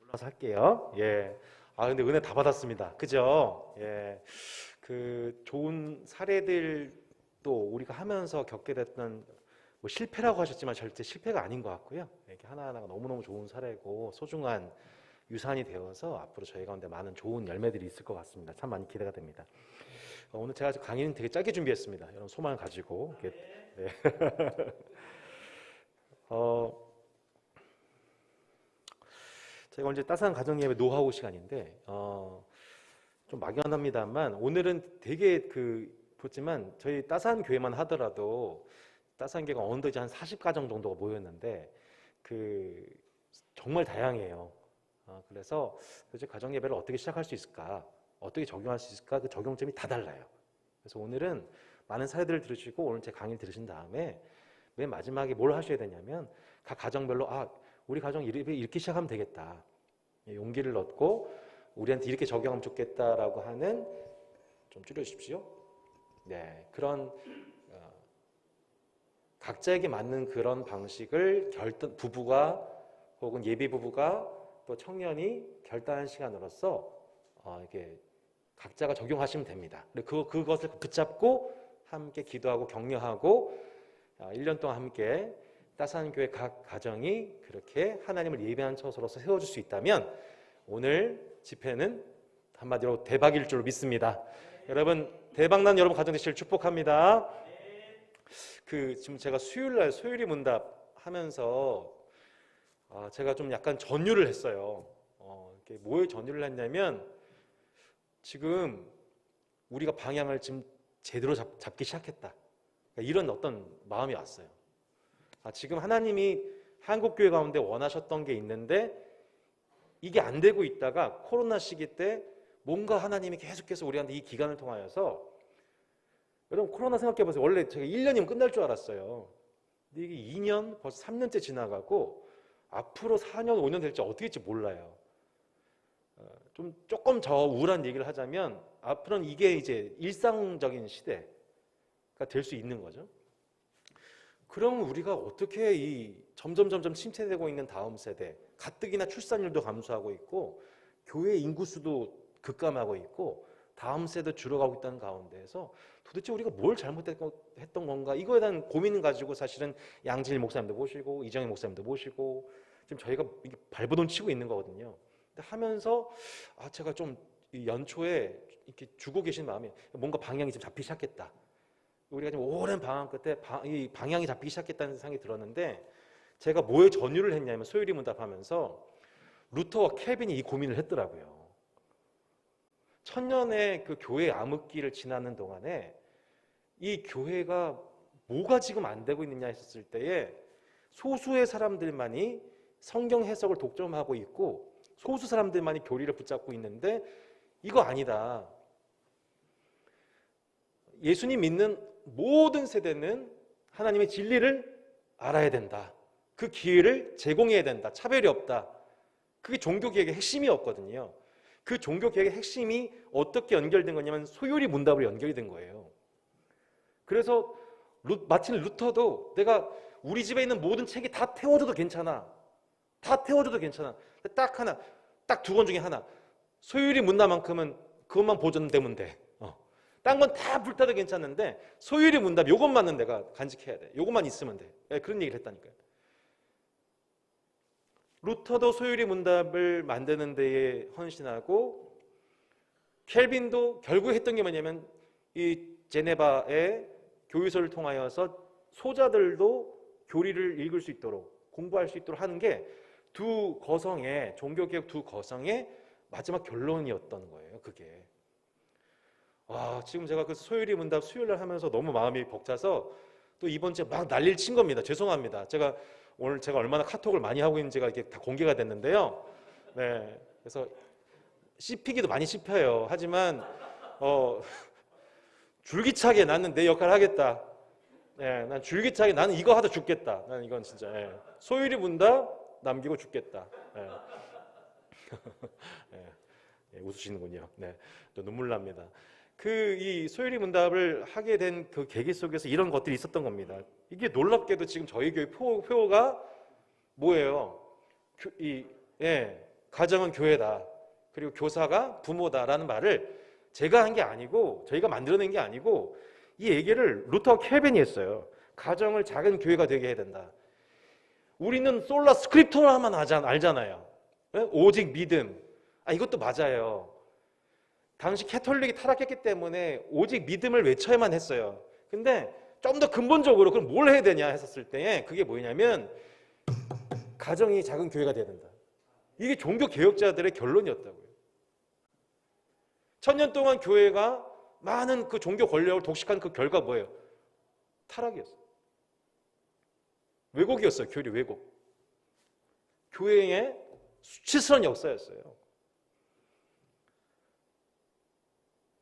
올라서 할게요. 예. 근데 은혜 다 받았습니다. 그죠? 예. 그 좋은 사례들 또 우리가 하면서 겪게 됐던 뭐 실패라고 하셨지만 절대 실패가 아닌 것 같고요. 이렇게 하나하나가 너무너무 좋은 사례고 소중한 유산이 되어서 앞으로 저희 가운데 많은 좋은 열매들이 있을 것 같습니다. 참 많이 기대가 됩니다. 오늘 제가 강의는 되게 짧게 준비했습니다. 이런 소망을 가지고. 네. 어, 제가 이제 따스한 가정예배 노하우 시간인데 좀 막연합니다만 오늘은 되게 보지만 저희 따스한 교회만 하더라도 따스한 교회가 어느덧 한 40가정 정도가 모였는데 정말 다양해요. 그래서 도대체 가정예배를 어떻게 시작할 수 있을까, 어떻게 적용할 수 있을까, 그 적용점이 다 달라요. 그래서 오늘은 많은 사례들을 들으시고 오늘 제 강의를 들으신 다음에 맨 마지막에 뭘 하셔야 되냐면 각 가정별로 우리 가정 이렇게 시작하면 되겠다, 용기를 얻고 우리한테 이렇게 적용하면 좋겠다라고 하는, 좀 줄여주십시오. 네, 그런 각자에게 맞는 그런 방식을 부부가 혹은 예비 부부가 또 청년이 결단한 시간으로서 이렇게 각자가 적용하시면 됩니다. 그것을 붙잡고 함께 기도하고 격려하고 1년 동안 함께 따스한 교회 각 가정이 그렇게 하나님을 예배한 처소로서 세워줄 수 있다면 오늘 집회는 한마디로 대박일 줄 믿습니다. 여러분 대박난 여러분 가정 되시길 축복합니다. 지금 제가 수요일날 소요리 문답 하면서 제가 좀 약간 전율을 했어요. 뭐에 전율을 했냐면 지금 우리가 방향을 지금 제대로 잡기 시작했다, 그러니까 이런 어떤 마음이 왔어요. 지금 하나님이 한국교회 가운데 원하셨던 게 있는데 이게 안 되고 있다가 코로나 시기 때 뭔가 하나님이 계속해서 우리한테 이 기간을 통하여서, 여러분 코로나 생각해 보세요. 원래 제가 1년이면 끝날 줄 알았어요. 근데 이게 2년, 벌써 3년째 지나가고 앞으로 4년, 5년 될지 어떻게 될지 몰라요. 조금 더 우울한 얘기를 하자면 앞으로는 이게 이제 일상적인 시대가 될 수 있는 거죠. 그럼 우리가 어떻게 점점 침체되고 있는 다음 세대, 가뜩이나 출산율도 감소하고 있고 교회 인구수도 급감하고 있고 다음 세대 줄어가고 있다는 가운데에서 도대체 우리가 뭘 잘못했던 건가, 이거에 대한 고민을 가지고 사실은 양진일 목사님도 모시고 이정희 목사님도 모시고 지금 저희가 발버둥 치고 있는 거거든요. 근데 하면서 제가 좀 연초에 이렇게 주고 계신 마음이 뭔가 방향이 좀 잡히기 시작했다. 우리가 지금 오랜 방황 끝에 이 방향이 잡히기 시작했다는 생각이 들었는데, 제가 뭐에 전율을 했냐면 소요리 문답하면서 루터와 켈빈이 이 고민을 했더라고요. 천년의 그 교회 암흑기를 지나는 동안에 이 교회가 뭐가 지금 안 되고 있느냐 했었을 때에 소수의 사람들만이 성경 해석을 독점하고 있고 소수 사람들만이 교리를 붙잡고 있는데 이거 아니다. 예수님 믿는 모든 세대는 하나님의 진리를 알아야 된다. 그 기회를 제공해야 된다. 차별이 없다. 그게 종교개혁의 핵심이었거든요. 그 종교개혁의 핵심이 어떻게 연결된 거냐면 소요리 문답으로 연결이 된 거예요. 그래서 마틴 루터도 내가 우리 집에 있는 모든 책이 다 태워줘도 괜찮아. 다 태워줘도 괜찮아. 딱 하나, 딱 두 권 중에 하나. 소요리 문답만큼은 그것만 보존되면 돼. 딴 건 다 불타도 괜찮은데 소요리 문답 요것만은 내가 간직해야 돼. 요것만 있으면 돼. 그런 얘기를 했다니까요. 루터도 소요리 문답을 만드는 데에 헌신하고 켈빈도 결국 했던 게 뭐냐면 이 제네바의 교유소를 통하여서 소자들도 교리를 읽을 수 있도록 공부할 수 있도록 하는 게 두 거성의 종교개혁 두 거성의 마지막 결론이었던 거예요. 그게 지금 제가 그 소요리 문답 수요일날 하면서 너무 마음이 벅차서 또 이번 주에 막 난리를 친 겁니다. 죄송합니다. 제가 오늘 얼마나 카톡을 많이 하고 있는지가 이렇게 다 공개가 됐는데요. 네, 그래서 씹히기도 많이 씹혀요. 하지만 줄기차게 나는 내 역할을 하겠다. 네, 난 줄기차게 나는 이거 하다 죽겠다. 난 이건 진짜 소요리 문답 남기고 죽겠다. 네. 네, 웃으시는군요. 네, 또 눈물 납니다. 이 소요리 문답을 하게 된 그 계기 속에서 이런 것들이 있었던 겁니다. 이게 놀랍게도 지금 저희 교회 표어가 뭐예요? 가정은 교회다. 그리고 교사가 부모다라는 말을 제가 한 게 아니고 저희가 만들어낸 게 아니고 이 얘기를 루터 켈빈이 했어요. 가정을 작은 교회가 되게 해야 된다. 우리는 솔라 스크립토라만 알잖아요. 오직 믿음. 이것도 맞아요. 당시 캐톨릭이 타락했기 때문에 오직 믿음을 외쳐야만 했어요. 근데 좀 더 근본적으로 그럼 뭘 해야 되냐 했었을 때 그게 뭐냐면 가정이 작은 교회가 돼야 된다. 이게 종교 개혁자들의 결론이었다고요. 1000년 동안 교회가 많은 그 종교 권력을 독식한 그 결과 뭐예요? 타락이었어요. 왜곡이었어요. 교리 왜곡. 교회의 수치스러운 역사였어요.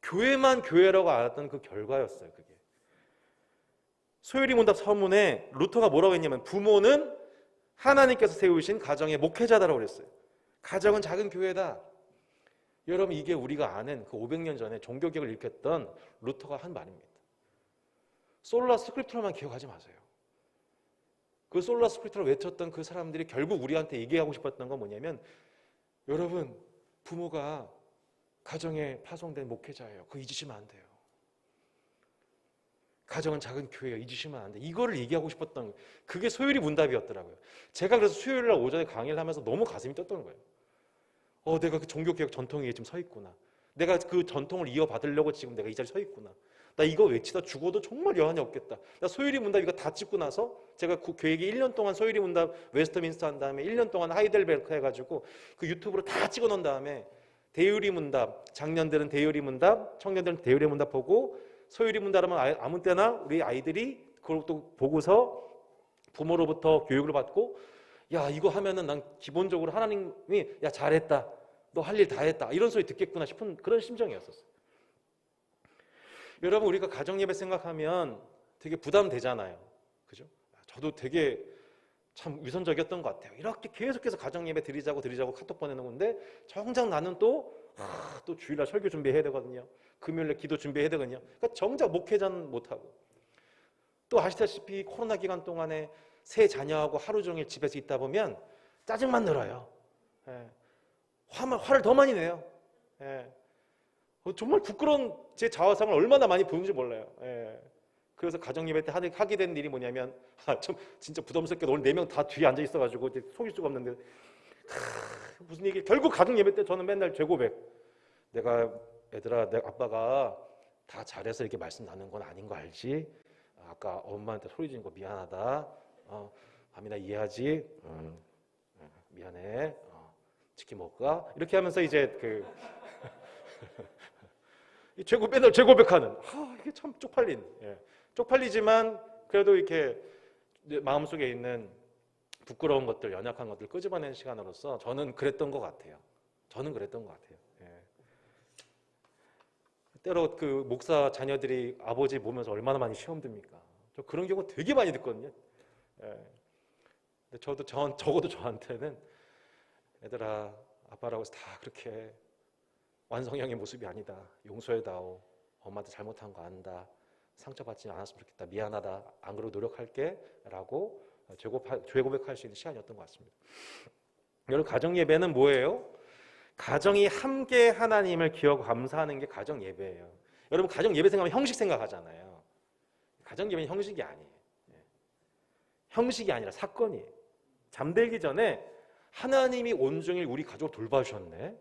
교회만 교회라고 알았던 그 결과였어요. 그게. 소요리 문답 서문에 루터가 뭐라고 했냐면 부모는 하나님께서 세우신 가정의 목회자다라고 그랬어요. 가정은 작은 교회다. 여러분 이게 우리가 아는 그 500년 전에 종교개혁을 일으켰던 루터가 한 말입니다. 솔라 스크립트로만 기억하지 마세요. 그 솔라 스크립트를 외쳤던 그 사람들이 결국 우리한테 얘기하고 싶었던 건 뭐냐면 여러분 부모가 가정에 파송된 목회자예요. 그거 잊으시면 안 돼요. 가정은 작은 교회예요. 잊으시면 안 돼. 이거를 얘기하고 싶었던 거예요. 그게 소요리 문답이었더라고요. 제가 그래서 수요일 날 오전에 강의를 하면서 너무 가슴이 떴던 거예요. 내가 그 종교개혁 전통 위에 지금 서 있구나. 내가 그 전통을 이어받으려고 지금 내가 이 자리에 서 있구나. 나 이거 외치다 죽어도 정말 여한이 없겠다. 나 소요리 문답 이거 다 찍고 나서 제가 그 교육이 1년 동안 소요리 문답 웨스트민스터 한 다음에 1년 동안 하이델베르크 해가지고 그 유튜브로 다 찍어 놓은 다음에 대유리 문답, 장년들은 대유리 문답, 청년들은 대유리 문답 보고 소유리 문답하면 아무 때나 우리 아이들이 그걸 또 보고서 부모로부터 교육을 받고 야 이거 하면은 난 기본적으로 하나님이 야 잘했다. 너 할 일 다 했다. 이런 소리 듣겠구나 싶은 그런 심정이었었어요. 여러분 우리가 가정예배 생각하면 되게 부담되잖아요. 그죠? 저도 되게 참 위선적이었던 것 같아요. 이렇게 계속해서 가정예배 드리자고 카톡 보내는 건데 정작 나는 또 주일날 설교 준비해야 되거든요. 금요일날 기도 준비해야 되거든요. 그러니까 정작 목회자는 못하고 또 아시다시피 코로나 기간 동안에 새 자녀하고 하루 종일 집에서 있다 보면 짜증만 늘어요. 예. 화를 더 많이 내요. 예. 정말 부끄러운 제 자화상을 얼마나 많이 보는지 몰라요. 예. 그래서 가정예배 때 하게 된 일이 뭐냐면 좀 진짜 부담스럽게 오늘 4명 다 뒤에 앉아 있어가지고 속일 수가 없는데 무슨 얘기 결국 가정예배 때 저는 맨날 죄고백 내가 얘들아 내 아빠가 다 잘해서 이렇게 말씀 나눈 건 아닌 거 알지? 아까 엄마한테 소리 지른 거 미안하다. 아미나 이해하지? 미안해. 치킨 먹을까? 이렇게 하면서 이제 그 맨날 죄고백하는 이게 참 쪽팔린 쪽팔리지만 그래도 이렇게 마음속에 있는 부끄러운 것들, 연약한 것들 끄집어내는 시간으로서 저는 그랬던 것 같아요. 때로 그 목사 자녀들이 아버지 보면서 얼마나 많이 시험 듭니까? 저 그런 경우 되게 많이 듣거든요. 근데 적어도 저한테는 얘들아 아빠라고 해서 다 그렇게 완성형의 모습이 아니다. 용서해다오. 엄마한테 잘못한 거 안다. 상처받지 않았으면 좋겠다. 미안하다. 안 그러고 노력할게. 라고 죄고백할 수 있는 시간이었던 것 같습니다. 여러분 가정예배는 뭐예요? 가정이 함께 하나님을 기억 감사하는 게 가정예배예요. 여러분 가정예배 생각하면 형식 생각하잖아요. 가정예배는 형식이 아니에요. 형식이 아니라 사건이에요. 잠들기 전에 하나님이 온종일 우리 가족을 돌봐주셨네.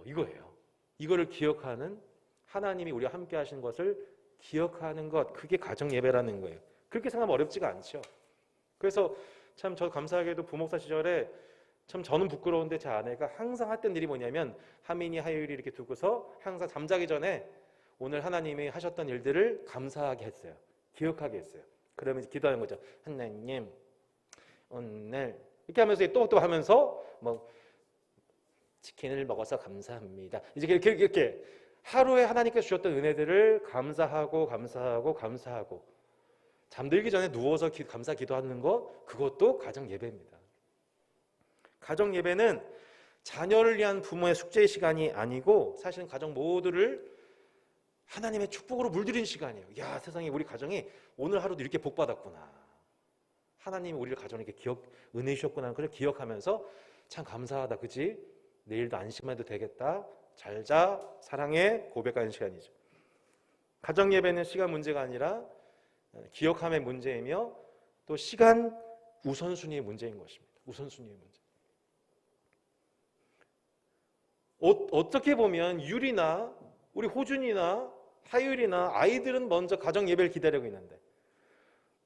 이거예요. 이거를 기억하는 하나님이 우리와 함께 하신 것을 기억하는 것 그게 가정예배라는 거예요. 그렇게 생각하면 어렵지가 않죠. 그래서 참 저 감사하게도 부목사 시절에 참 저는 부끄러운데 제 아내가 항상 했던 일이 뭐냐면 하민이 하율이 이렇게 두고서 항상 잠자기 전에 오늘 하나님이 하셨던 일들을 감사하게 했어요. 기억하게 했어요. 그러면 기도하는 거죠. 하나님 오늘 이렇게 하면서 또 하면서 뭐 치킨을 먹어서 감사합니다. 이제 이렇게 하루에 하나님께서 주셨던 은혜들을 감사하고 잠들기 전에 누워서 감사 기도하는 것 그것도 가정 예배입니다. 가정 예배는 자녀를 위한 부모의 숙제의 시간이 아니고 사실은 가정 모두를 하나님의 축복으로 물들이는 시간이에요. 야 세상에 우리 가정이 오늘 하루도 이렇게 복 받았구나. 하나님이 우리를 가정에 이렇게 은혜 주셨구나. 그걸 기억하면서 참 감사하다, 그지? 내일도 안심해도 되겠다. 잘 자, 사랑해, 고백하는 시간이죠. 가정 예배는 시간 문제가 아니라 기억함의 문제이며 또 시간 우선순위의 문제인 것입니다. 우선순위의 문제. 어떻게 보면 유리나 우리 호준이나 하율이나 아이들은 먼저 가정 예배를 기다리고 있는데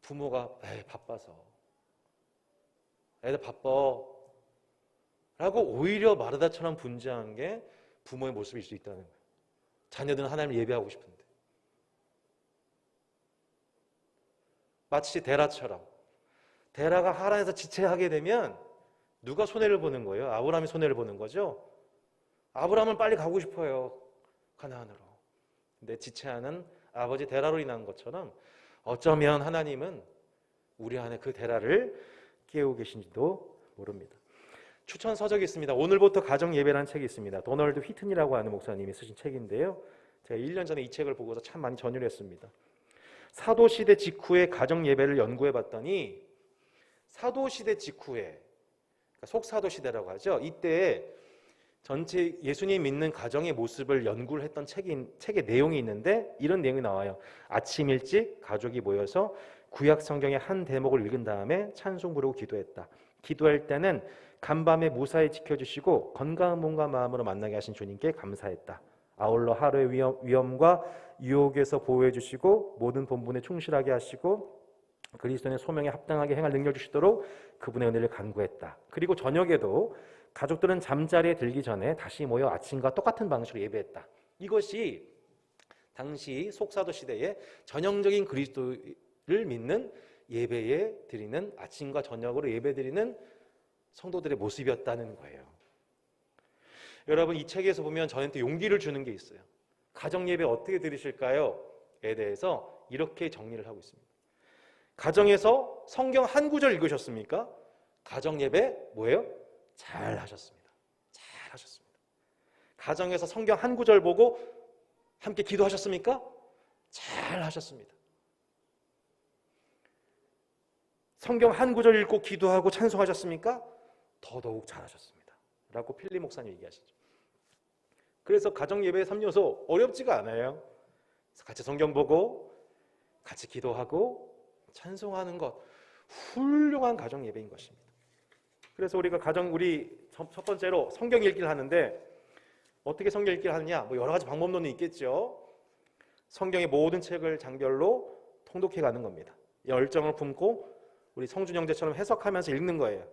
부모가 바빠서 애들 바빠 라고 오히려 마르다처럼 분주한 게 부모의 모습일 수 있다는 거예요. 자녀들은 하나님을 예배하고 싶은데 마치 데라처럼 데라가 하란에서 지체하게 되면 누가 손해를 보는 거예요? 아브라함이 손해를 보는 거죠. 아브라함은 빨리 가고 싶어요, 가나안으로. 근데 지체하는 아버지 데라로 인한 것처럼 어쩌면 하나님은 우리 안에 그 데라를 깨우고 계신지도 모릅니다. 추천 서적이 있습니다. 오늘부터 가정 예배라는 책이 있습니다. 도널드 휘튼이라고 하는 목사님이 쓰신 책인데요. 제가 1년 전에 이 책을 보고서 참 많이 전율을 했습니다. 사도시대 직후의 가정 예배를 연구해 봤더니 사도시대 직후에, 그러니까 속사도시대라고 하죠. 이때 전체 예수님 믿는 가정의 모습을 연구를 했던 책의 내용이 있는데 이런 내용이 나와요. 아침 일찍 가족이 모여서 구약 성경의 한 대목을 읽은 다음에 찬송 부르고 기도했다. 기도할 때는 간밤에 무사히 지켜주시고 건강한 몸과 마음으로 만나게 하신 주님께 감사했다. 아울러 하루의 위험과 유혹에서 보호해 주시고 모든 본분에 충실하게 하시고 그리스도의 소명에 합당하게 행할 능력 주시도록 그분의 은혜를 간구했다. 그리고 저녁에도 가족들은 잠자리에 들기 전에 다시 모여 아침과 똑같은 방식으로 예배했다. 이것이 당시 속사도 시대의 전형적인 그리스도를 믿는 예배에 드리는 아침과 저녁으로 예배드리는 성도들의 모습이었다는 거예요. 여러분, 이 책에서 보면 저한테 용기를 주는 게 있어요. 가정 예배 어떻게 드리실까요? 에 대해서 이렇게 정리를 하고 있습니다. 가정에서 성경 한 구절 읽으셨습니까? 가정 예배 뭐예요? 잘 하셨습니다. 잘 하셨습니다. 가정에서 성경 한 구절 보고 함께 기도하셨습니까? 잘 하셨습니다. 성경 한 구절 읽고 기도하고 찬송하셨습니까? 더더욱 잘 하셨습니다. 라고 필립 목사님 얘기하시죠. 그래서 가정 예배의 3요소 어렵지가 않아요. 같이 성경 보고 같이 기도하고 찬송하는 것, 훌륭한 가정 예배인 것입니다. 그래서 우리 첫 번째로 성경 읽기를 하는데 어떻게 성경 읽기를 하느냐? 뭐 여러 가지 방법론이 있겠죠. 성경의 모든 책을 장별로 통독해 가는 겁니다. 열정을 품고 우리 성준 형제처럼 해석하면서 읽는 거예요.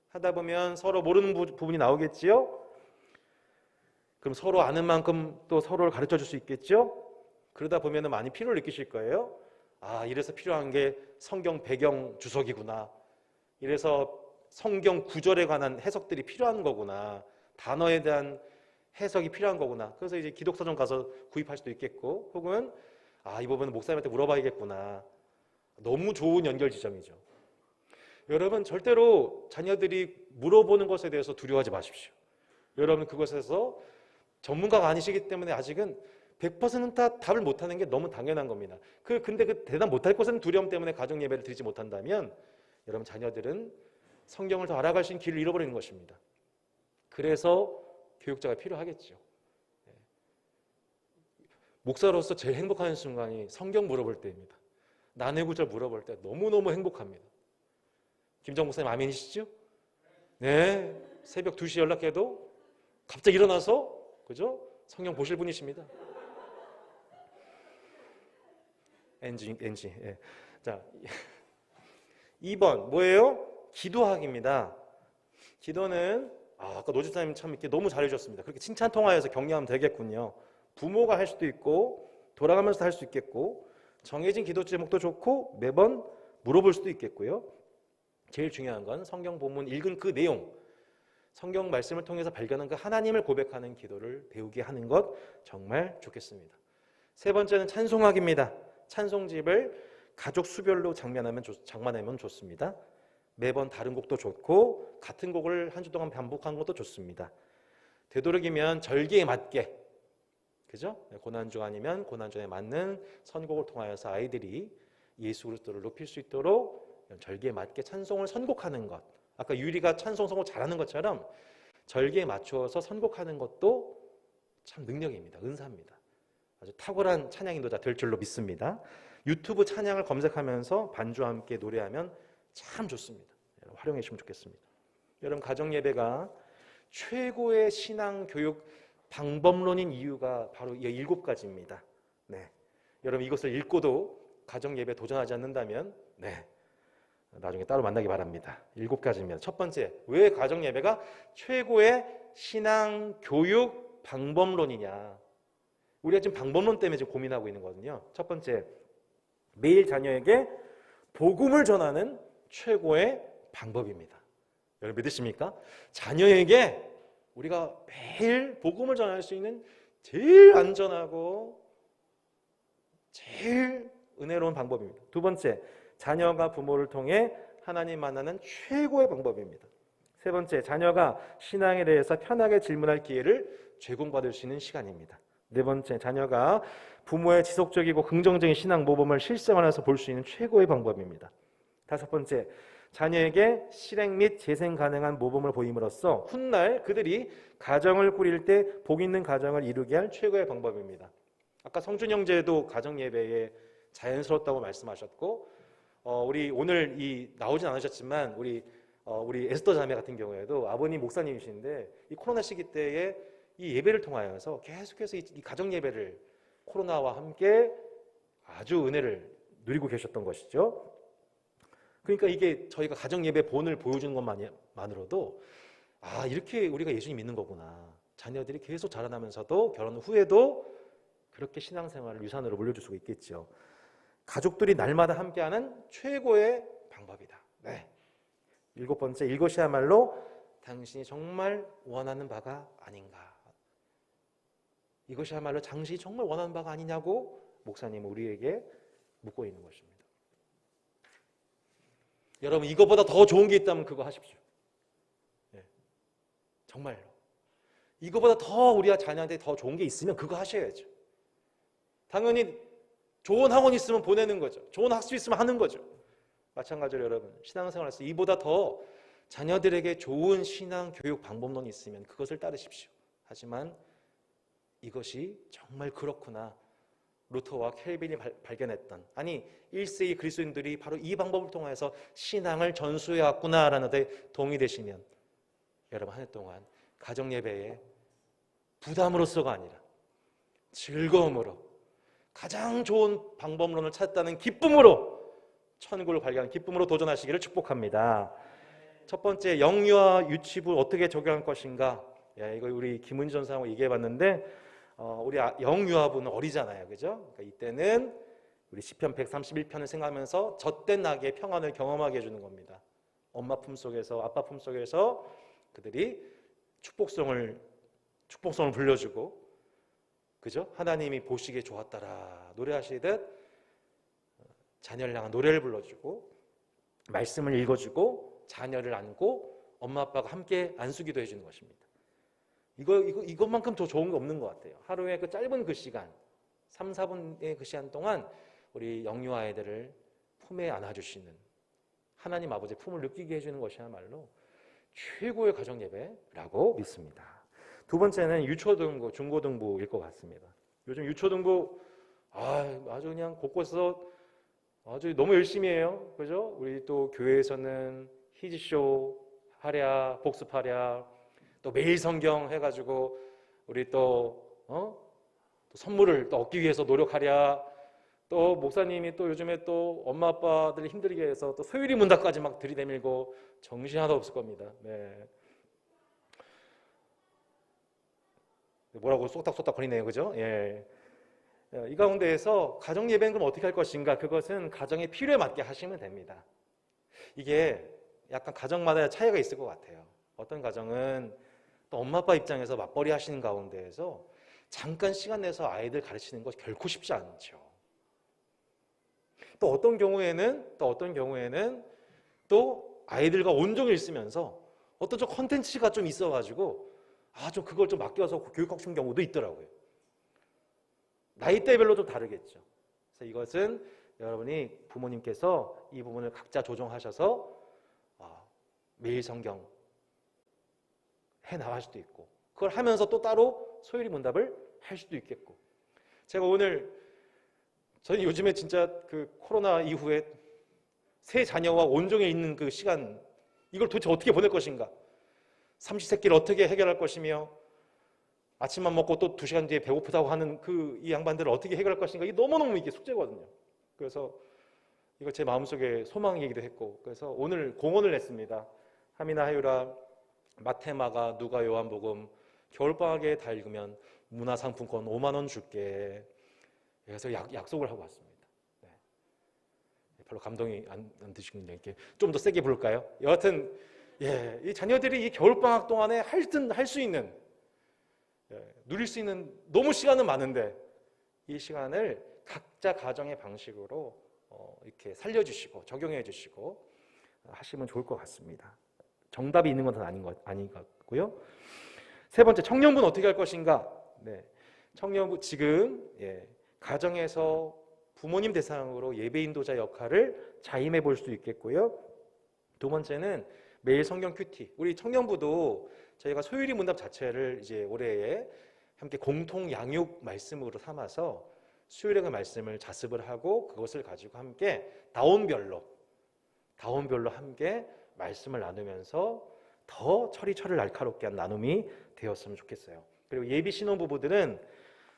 하다 보면 서로 모르는 부분이 나오겠지요. 그럼 서로 아는 만큼 또 서로를 가르쳐 줄 수 있겠죠. 그러다 보면 많이 필요를 느끼실 거예요. 아, 이래서 필요한 게 성경 배경 주석이구나. 이래서 성경 구절에 관한 해석들이 필요한 거구나. 단어에 대한 해석이 필요한 거구나. 그래서 이제 기독서점 가서 구입할 수도 있겠고, 혹은 이 부분은 목사님한테 물어봐야겠구나. 너무 좋은 연결 지점이죠. 여러분, 절대로 자녀들이 물어보는 것에 대해서 두려워하지 마십시오. 여러분, 그것에서 전문가가 아니시기 때문에 아직은 100% 다 답을 못하는 게 너무 당연한 겁니다. 근데 그 대답 못할 것은 두려움 때문에 가정 예배를 드리지 못한다면 여러분, 자녀들은 성경을 더 알아갈 수 있는 길을 잃어버리는 것입니다. 그래서 교육자가 필요하겠죠. 목사로서 제일 행복한 순간이 성경 물어볼 때입니다. 난해 구절 물어볼 때 너무너무 행복합니다. 김정 목사님 아멘이시죠? 네, 새벽 2시 연락해도 갑자기 일어나서 그죠? 성경 보실 분이십니다. NG. 예. 자, 2번 뭐예요? 기도하기입니다. 기도는 아까 노집사님 참 이렇게 너무 잘해주셨습니다. 그렇게 칭찬 통화해서 격려하면 되겠군요. 부모가 할 수도 있고 돌아가면서 할 수 있겠고 정해진 기도 제목도 좋고 매번 물어볼 수도 있겠고요. 제일 중요한 건 성경 본문 읽은 그 내용, 성경 말씀을 통해서 발견한 그 하나님을 고백하는 기도를 배우게 하는 것 정말 좋겠습니다. 세 번째는 찬송하기입니다. 찬송집을 가족 수별로 장만하면 좋습니다. 매번 다른 곡도 좋고 같은 곡을 한 주 동안 반복한 것도 좋습니다. 되도록이면 절기에 맞게, 그죠? 고난주 아니면 고난주에 맞는 선곡을 통하여서 아이들이 예수 그리스도를 높일 수 있도록 절기에 맞게 찬송을 선곡하는 것. 아까 유리가 찬송 선곡 잘하는 것처럼 절기에 맞추어서 선곡하는 것도 참 능력입니다. 은사입니다. 아주 탁월한 찬양 인도자 될 줄로 믿습니다. 유튜브 찬양을 검색하면서 반주와 함께 노래하면 참 좋습니다. 활용해 주시면 좋겠습니다. 여러분, 가정 예배가 최고의 신앙 교육 방법론인 이유가 바로 이 7가지입니다. 네. 여러분, 이것을 읽고도 가정 예배 도전하지 않는다면 나중에 따로 만나기 바랍니다. 7가지입니다. 첫 번째, 왜 가정 예배가 최고의 신앙 교육 방법론이냐? 우리가 지금 방법론 때문에 지금 고민하고 있는 거거든요. 첫 번째, 매일 자녀에게 복음을 전하는 최고의 방법입니다. 여러분 믿으십니까? 자녀에게 우리가 매일 복음을 전할 수 있는 제일 안전하고 제일 은혜로운 방법입니다. 두 번째, 자녀가 부모를 통해 하나님 만나는 최고의 방법입니다. 세 번째, 자녀가 신앙에 대해서 편하게 질문할 기회를 제공받을 수 있는 시간입니다. 네 번째, 자녀가 부모의 지속적이고 긍정적인 신앙 모범을 실생활에서 볼 수 있는 최고의 방법입니다. 다섯 번째, 자녀에게 실행 및 재생 가능한 모범을 보임으로써 훗날 그들이 가정을 꾸릴 때 복 있는 가정을 이루게 할 최고의 방법입니다. 아까 성준 형제도 가정 예배에 자연스럽다고 말씀하셨고, 우리 오늘 나오진 않으셨지만 우리 에스더 자매 같은 경우에도 아버님 목사님이신데 이 코로나 시기 때에 이 예배를 통하여서 계속해서 이 가정 예배를 코로나와 함께 아주 은혜를 누리고 계셨던 것이죠. 그러니까 이게 저희가 가정 예배 본을 보여주는 것만으로도 이렇게 우리가 예수님 믿는 거구나. 자녀들이 계속 자라나면서도 결혼 후에도 그렇게 신앙생활을 유산으로 물려줄 수가 있겠죠. 가족들이 날마다 함께하는 최고의 방법이다. 네. 7번째, 이것이야말로 당신이 정말 원하는 바가 아닌가. 이것이야말로 당신이 정말 원하는 바가 아니냐고 목사님은 우리에게 묻고 있는 것입니다. 여러분, 이거보다 더 좋은 게 있다면 그거 하십시오. 네. 정말로. 이거보다 더 우리 자녀한테 더 좋은 게 있으면 그거 하셔야죠. 당연히 좋은 학원 있으면 보내는 거죠. 좋은 학습 있으면 하는 거죠. 마찬가지로 여러분, 신앙생활에서 이보다 더 자녀들에게 좋은 신앙 교육 방법론이 있으면 그것을 따르십시오. 하지만 이것이 정말 그렇구나. 루터와 켈빈이 발견했던, 아니 1세기 그리스도인들이 바로 이 방법을 통해서 신앙을 전수해왔구나라는 데 동의되시면 여러분, 한 해 동안 가정 예배에 부담으로서가 아니라 즐거움으로 가장 좋은 방법론을 찾았다는 기쁨으로 천국을 발견한 기쁨으로 도전하시기를 축복합니다. 첫 번째, 영유아 유치부 어떻게 적용할 것인가? 이거 우리 김은지 전사하고 얘기해봤는데 우리 영유아부는 어리잖아요, 그죠? 그러니까 이때는 우리 시편 131편을 생각하면서 젖된 낙의 평안을 경험하게 해주는 겁니다. 엄마 품속에서, 아빠 품속에서 그들이 축복성을 불려주고, 그죠? 하나님이 보시기에 좋았더라 노래하시듯 자녀를 향한 노래를 불러주고, 말씀을 읽어주고, 자녀를 안고 엄마 아빠가 함께 안수기도 해주는 것입니다. 이것만큼 더 좋은 게 없는 것 같아요. 하루에 그 짧은 그 시간, 3, 4분의 그 시간 동안 우리 영유 아이들을 품에 안아주시는 하나님 아버지의 품을 느끼게 해주는 것이야말로 최고의 가정 예배라고 믿습니다. 두 번째는 유초등부, 중고등부일 것 같습니다. 요즘 유초등부 아주 그냥 곳곳에서 아주 너무 열심히 해요. 그죠? 우리 또 교회에서는 히지쇼 하랴, 복습하랴, 또 매일 성경 해가지고 우리 또 선물을 또 얻기 위해서 노력하랴, 또 목사님이 또 요즘에 또 엄마 아빠들 힘들게 해서 또 소율이 문답까지 막 들이대밀고 정신 하나도 없을 겁니다. 네. 뭐라고 쏙닥쏙닥 거리네요, 그죠? 예. 이 가운데에서 가정 예배는 그럼 어떻게 할 것인가? 그것은 가정의 필요에 맞게 하시면 됩니다. 이게 약간 가정마다 차이가 있을 것 같아요. 어떤 가정은 또 엄마 아빠 입장에서 맞벌이 하시는 가운데에서 잠깐 시간 내서 아이들 가르치는 것 결코 쉽지 않죠. 또 어떤 경우에는 또 아이들과 온종일 있으면서 어떤 좀 컨텐츠가 좀 있어가지고 좀 그걸 좀 맡겨서 교육하고 싶은 경우도 있더라고요. 나이대별로 좀 다르겠죠. 그래서 이것은 여러분이 부모님께서 이 부분을 각자 조정하셔서 매일 성경 해 나갈 수도 있고, 그걸 하면서 또 따로 소율이 문답을 할 수도 있겠고. 제가 오늘, 저는 요즘에 진짜 그 코로나 이후에 새 자녀와 온종일 있는 그 시간, 이걸 도대체 어떻게 보낼 것인가, 삼시세끼를 어떻게 해결할 것이며, 아침만 먹고 또 2시간 뒤에 배고프다고 하는 이 양반들을 어떻게 해결할 것인가, 이게 너무너무 이게 숙제거든요. 그래서 이거 제 마음속에 소망이기도 했고, 그래서 오늘 공언을 했습니다. 하미나, 하유라, 마테마가, 누가, 요한복음 겨울방학에 다 읽으면 문화상품권 5만 원 줄게. 그래서 약속을 하고 왔습니다. 네. 별로 감동이 안 드시군요. 이렇게 좀 더 세게 부를까요? 여하튼 이 자녀들이 이 겨울방학 동안에 할 수 있는, 누릴 수 있는 너무 시간은 많은데, 이 시간을 각자 가정의 방식으로 이렇게 살려주시고 적용해 주시고 하시면 좋을 것 같습니다. 정답이 있는 건 아닌 것 같고요. 세 번째, 청년부는 어떻게 할 것인가? 네, 청년부 지금 가정에서 부모님 대상으로 예배 인도자 역할을 자임해 볼 수 있겠고요. 두 번째는 매일 성경 큐티. 우리 청년부도 저희가 소율이 문답 자체를 이제 올해에 함께 공통 양육 말씀으로 삼아서 수요일에 그 말씀을 자습을 하고 그것을 가지고 함께 다원별로 함께 말씀을 나누면서 더 철을 날카롭게 한 나눔이 되었으면 좋겠어요. 그리고 예비 신혼부부들은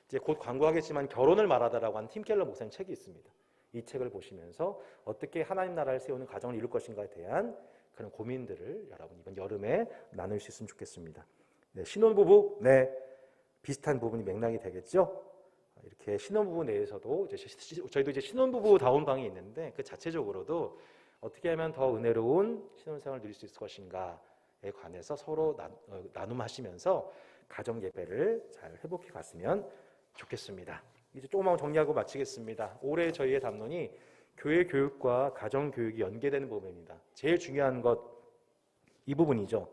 이제 곧 광고하겠지만 결혼을 말하다라고 하는 팀 켈러 목사님 책이 있습니다. 이 책을 보시면서 어떻게 하나님 나라를 세우는 가정을 이룰 것인가에 대한 그런 고민들을 여러분 이번 여름에 나눌 수 있으면 좋겠습니다. 네, 신혼부부, 비슷한 부분이 맥락이 되겠죠. 이렇게 신혼부부 내에서도 저희도 이제 신혼부부 다운방이 있는데, 그 자체적으로도 어떻게 하면 더 은혜로운 신혼생활을 누릴 수 있을 것인가에 관해서 서로 나눔하시면서 가정 예배를 잘 회복해 갔으면 좋겠습니다. 이제 조금만 정리하고 마치겠습니다. 올해 저희의 담론이 교회 교육과 가정 교육이 연계되는 부분입니다. 제일 중요한 것 이 부분이죠.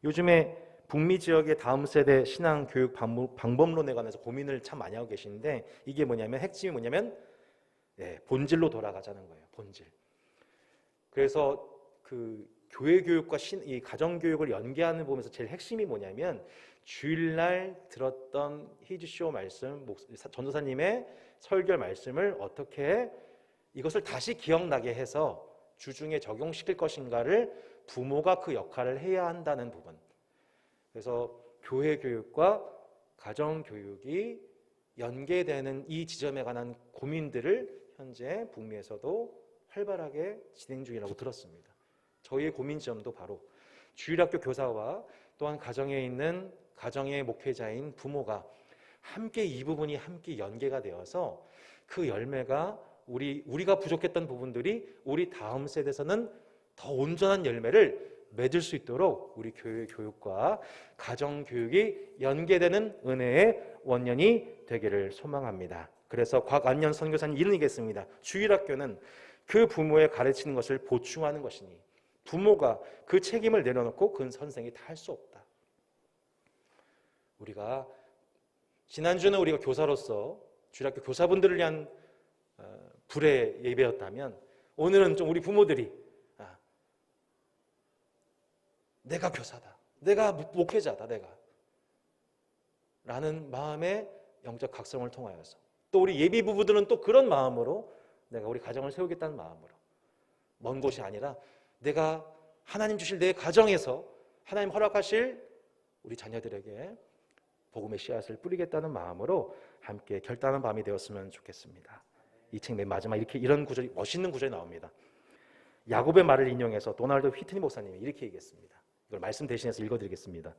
요즘에 북미 지역의 다음 세대 신앙 교육 방법론에 관해서 고민을 참 많이 하고 계시는데, 이게 뭐냐면, 핵심이 뭐냐면 본질로 돌아가자는 거예요. 본질. 그래서 그 교회 교육과 이 가정 교육을 연계하는 부분에서 제일 핵심이 뭐냐면, 주일날 들었던 히즈쇼 말씀, 전도사님의 설교 말씀을 어떻게 이것을 다시 기억나게 해서 주중에 적용시킬 것인가를 부모가 그 역할을 해야 한다는 부분. 그래서 교회 교육과 가정 교육이 연계되는 이 지점에 관한 고민들을 현재 북미에서도 활발하게 진행 중이라고 들었습니다. 저희의 고민 지점도 바로 주일학교 교사와 또한 가정에 있는 가정의 목회자인 부모가 함께 이 부분이 함께 연계가 되어서 그 열매가 우리가 부족했던 부분들이 우리 다음 세대에서는 더 온전한 열매를 맺을 수 있도록 우리 교회 교육과 가정 교육이 연계되는 은혜의 원년이 되기를 소망합니다. 그래서 곽안년 선교사님 이런 얘기했습니다. 주일학교는 그 부모의 가르치는 것을 보충하는 것이니 부모가 그 책임을 내려놓고 그 선생이 다 할 수 없다. 우리가 지난주는 우리가 교사로서 주일학교 교사분들을 위한 불의 예배였다면, 오늘은 좀 우리 부모들이 내가 교사다, 내가 목회자다, 라는 마음의 영적 각성을 통하여서, 또 우리 예비 부부들은 또 그런 마음으로 내가 우리 가정을 세우겠다는 마음으로, 먼 곳이 아니라 내가 하나님 주실 내 가정에서 하나님 허락하실 우리 자녀들에게 복음의 씨앗을 뿌리겠다는 마음으로 함께 결단한 밤이 되었으면 좋겠습니다. 이 책 맨 마지막 이런 구절이, 멋있는 구절이 나옵니다. 야곱의 말을 인용해서 도널드 휘트니 목사님이 이렇게 얘기했습니다. 이걸 말씀 대신해서 읽어드리겠습니다.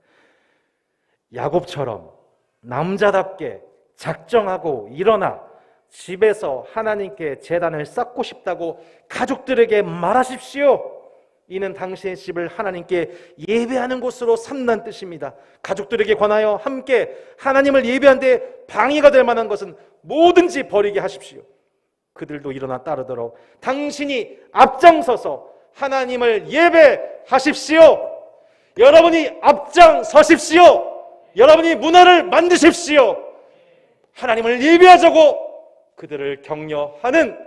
야곱처럼 남자답게 작정하고 일어나 집에서 하나님께 제단을 쌓고 싶다고 가족들에게 말하십시오. 이는 당신의 집을 하나님께 예배하는 곳으로 삼는 뜻입니다. 가족들에게 관하여 함께 하나님을 예배하는 데 방해가 될 만한 것은 뭐든지 버리게 하십시오. 그들도 일어나 따르도록 당신이 앞장서서 하나님을 예배하십시오. 여러분이 앞장서십시오. 여러분이 문화를 만드십시오. 하나님을 예배하자고 그들을 격려하는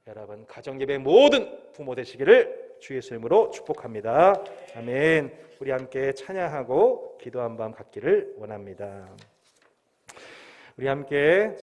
여러분 가정예배 모든 부모 되시기를 주 예수 이름으로 축복합니다. 아멘. 우리 함께 찬양하고 기도한 밤 갖기를 원합니다. 우리 함께